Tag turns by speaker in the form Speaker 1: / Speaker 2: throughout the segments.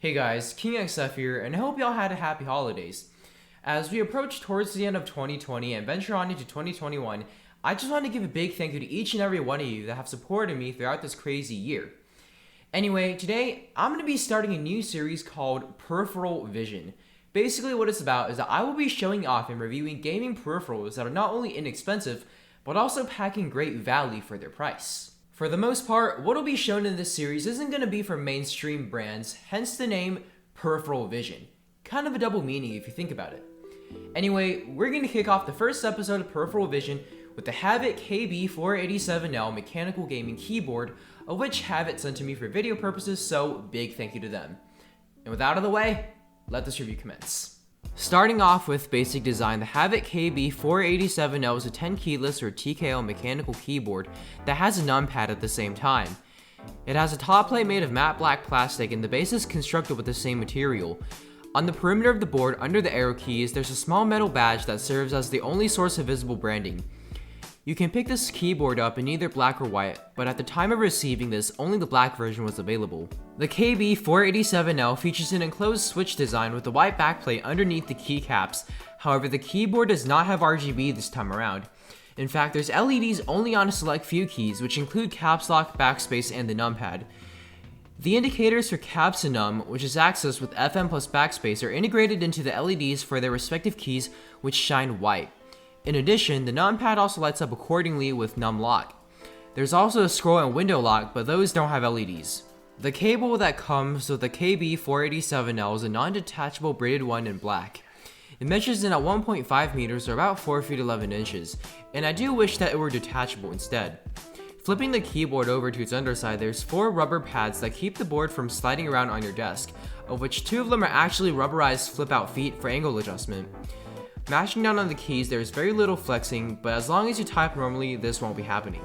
Speaker 1: Hey guys, KingXF here, and I hope y'all had a happy holidays. As we approach towards the end of 2020 and venture on into 2021, I just want to give a big thank you to each and every one of you that have supported me throughout this crazy year. Anyway, today I'm going to be starting a new series called Peripheral Vision. Basically what it's about is that I will be showing off and reviewing gaming peripherals that are not only inexpensive, but also packing great value for their price. For the most part, what will be shown in this series isn't going to be from mainstream brands, hence the name Peripheral Vision. Kind of a double meaning if you think about it. Anyway, we're going to kick off the first episode of Peripheral Vision with the Havit KB487L mechanical gaming keyboard, of which Havit sent to me for video purposes, so big thank you to them. And with that out of the way, let this review commence. Starting off with basic design, the Havit KB487L is a 10 keyless or TKO mechanical keyboard that has a numpad at the same time. It has a top plate made of matte black plastic and the base is constructed with the same material. On the perimeter of the board, under the arrow keys, there's a small metal badge that serves as the only source of visible branding. You can pick this keyboard up in either black or white, but at the time of receiving this, only the black version was available. The KB487L features an enclosed switch design with a white backplate underneath the keycaps. However, the keyboard does not have RGB this time around. In fact, there's LEDs only on a select few keys, which include caps lock, backspace, and the numpad. The indicators for caps and num, which is accessed with FM plus backspace, are integrated into the LEDs for their respective keys, which shine white. In addition, the numpad also lights up accordingly with num lock. There's also a scroll and window lock, but those don't have LEDs. The cable that comes with the KB487L is a non-detachable braided one in black. It measures in at 1.5 meters or about 4 feet 11 inches, and I do wish that it were detachable instead. Flipping the keyboard over to its underside, there's 4 rubber pads that keep the board from sliding around on your desk, of which 2 of them are actually rubberized flip-out feet for angle adjustment. Mashing down on the keys, there's very little flexing, but as long as you type normally, this won't be happening.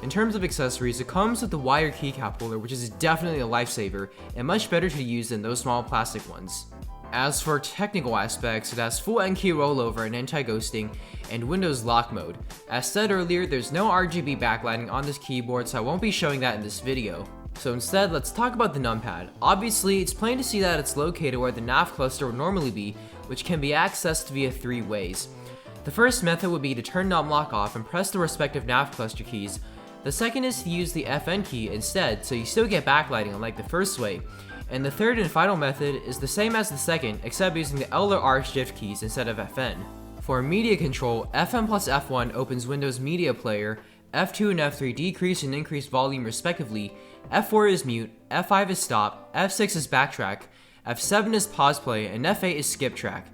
Speaker 1: In terms of accessories, it comes with the wire keycap holder, which is definitely a lifesaver, and much better to use than those small plastic ones. As for technical aspects, it has full N-key rollover and anti-ghosting, and Windows lock mode. As said earlier, there's no RGB backlighting on this keyboard, so I won't be showing that in this video. So instead, let's talk about the numpad. Obviously, it's plain to see that it's located where the nav cluster would normally be, which can be accessed via 3 ways. The first method would be to turn num lock off and press the respective nav cluster keys. The second is to use the FN key instead, so you still get backlighting unlike the first way. And the third and final method is the same as the second, except using the L or R shift keys instead of FN. For media control, FM plus F1 opens Windows Media Player, F2 and F3 decrease and increase volume respectively, F4 is mute, F5 is stop, F6 is backtrack, F7 is pause play, and F8 is skip track.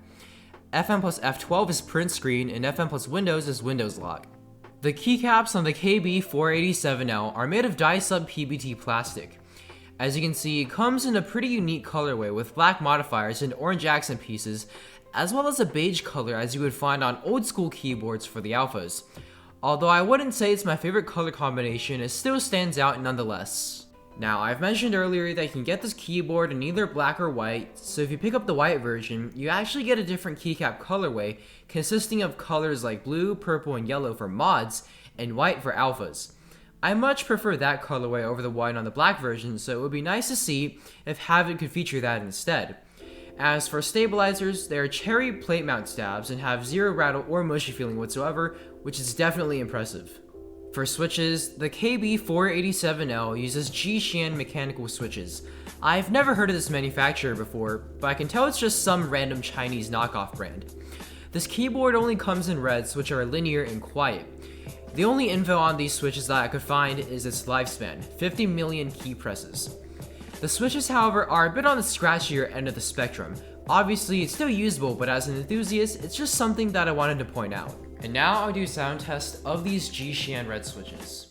Speaker 1: FM plus F12 is print screen, and FM plus Windows is Windows lock. The keycaps on the KB487L are made of dye-sub PBT plastic. As you can see, it comes in a pretty unique colorway with black modifiers and orange accent pieces, as well as a beige color as you would find on old school keyboards for the alphas. Although I wouldn't say it's my favorite color combination, it still stands out nonetheless. Now, I've mentioned earlier that you can get this keyboard in either black or white, so if you pick up the white version, you actually get a different keycap colorway consisting of colors like blue, purple, and yellow for mods, and white for alphas. I much prefer that colorway over the white on the black version, so it would be nice to see if Havit could feature that instead. As for stabilizers, they are cherry plate mount stabs and have zero rattle or mushy feeling whatsoever, which is definitely impressive. For switches, the KB487L uses G-Shan mechanical switches. I've never heard of this manufacturer before, but I can tell it's just some random Chinese knockoff brand. This keyboard only comes in reds, which are linear and quiet. The only info on these switches that I could find is its lifespan, 50 million key presses. The switches, however, are a bit on the scratchier end of the spectrum. Obviously, it's still usable, but as an enthusiast, it's just something that I wanted to point out. And now I'll do a sound test of these G-Shan red switches.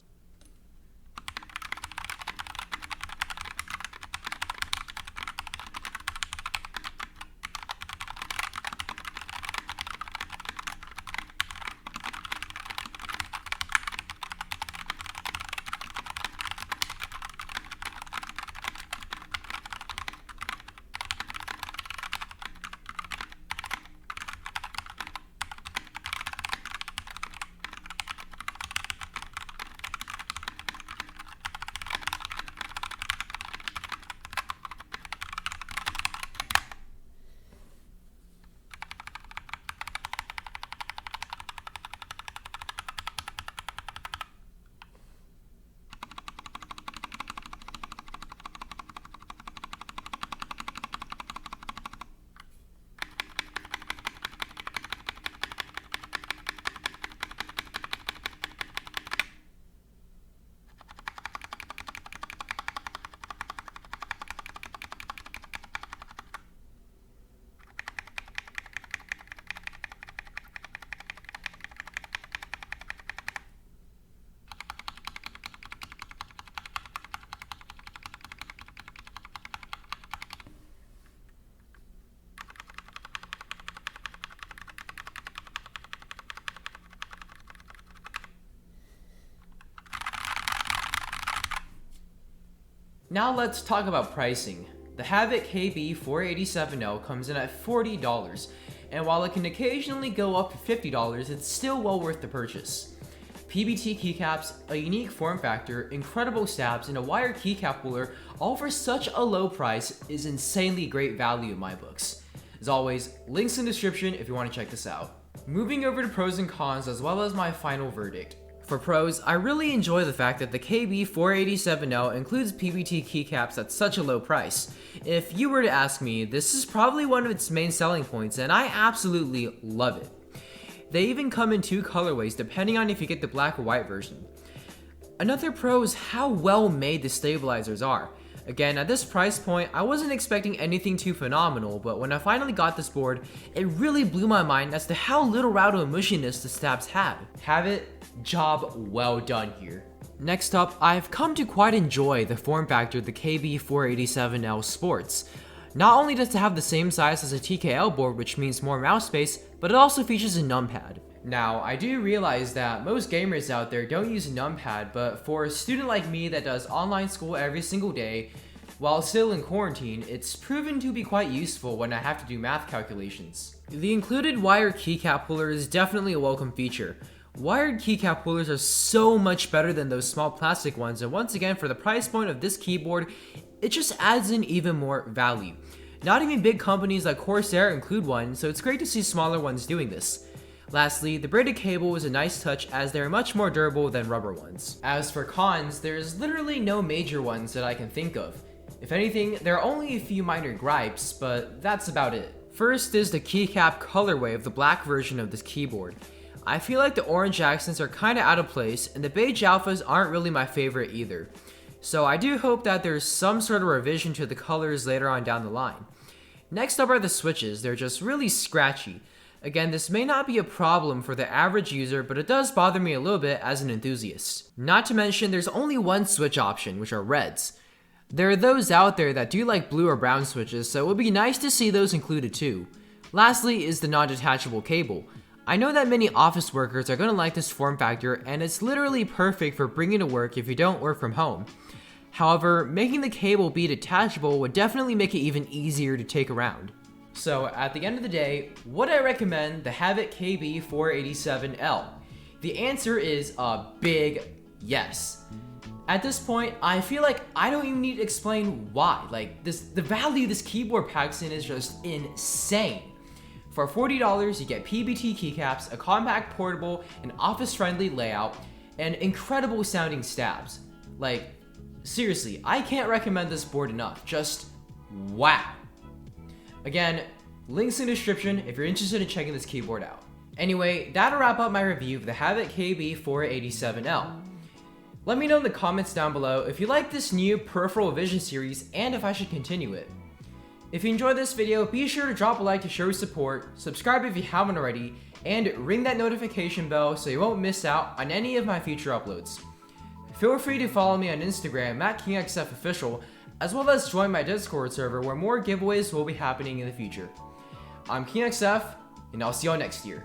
Speaker 1: Now let's talk about pricing. The Havit KB487L comes in at $40, and while it can occasionally go up to $50, it's still well worth the purchase. PBT keycaps, a unique form factor, incredible stabs, and a wire keycap holder, all for such a low price, is insanely great value in my books. As always, links in the description if you want to check this out. Moving over to pros and cons as well as my final verdict. For pros, I really enjoy the fact that the KB487L includes PBT keycaps at such a low price. If you were to ask me, this is probably one of its main selling points, and I absolutely love it. They even come in two colorways depending on if you get the black or white version. Another pro is how well made the stabilizers are. Again, at this price point, I wasn't expecting anything too phenomenal, but when I finally got this board, it really blew my mind as to how little rattle and mushiness the stabs had. Havit, job well done here. Next up, I've come to quite enjoy the form factor the KB487L sports. Not only does it have the same size as a TKL board, which means more mouse space, but it also features a numpad. Now, I do realize that most gamers out there don't use a numpad, but for a student like me that does online school every single day, while still in quarantine, it's proven to be quite useful when I have to do math calculations. The included wire keycap holder is definitely a welcome feature. Wired keycap holders are so much better than those small plastic ones, and once again, for the price point of this keyboard, it just adds in even more value. Not even big companies like Corsair include one, so it's great to see smaller ones doing this. Lastly, the braided cable is a nice touch as they're much more durable than rubber ones. As for cons, there's literally no major ones that I can think of. If anything, there are only a few minor gripes, but that's about it. First is the keycap colorway of the black version of this keyboard. I feel like the orange accents are kinda out of place, and the beige alphas aren't really my favorite either. So I do hope that there's some sort of revision to the colors later on down the line. Next up are the switches. They're just really scratchy. Again, this may not be a problem for the average user, but it does bother me a little bit as an enthusiast. Not to mention, there's only one switch option, which are reds. There are those out there that do like blue or brown switches, so it would be nice to see those included too. Lastly is the non-detachable cable. I know that many office workers are going to like this form factor, and it's literally perfect for bringing to work if you don't work from home. However, making the cable be detachable would definitely make it even easier to take around. So at the end of the day, would I recommend the Havit KB487L? The answer is a big yes. At this point, I feel like I don't even need to explain why. The value this keyboard packs in is just insane. For $40, you get PBT keycaps, a compact, portable, and office-friendly layout, and incredible sounding stabs. Seriously, I can't recommend this board enough. Just wow. Again, links in the description if you're interested in checking this keyboard out. Anyway, that'll wrap up my review of the Havit KB487L. Let me know in the comments down below if you like this new Peripheral Vision series and if I should continue it. If you enjoyed this video, be sure to drop a like to show your support, subscribe if you haven't already, and ring that notification bell so you won't miss out on any of my future uploads. Feel free to follow me on Instagram @KingXFOfficial, as well as join my Discord server where more giveaways will be happening in the future. I'm KingXF, and I'll see y'all next year.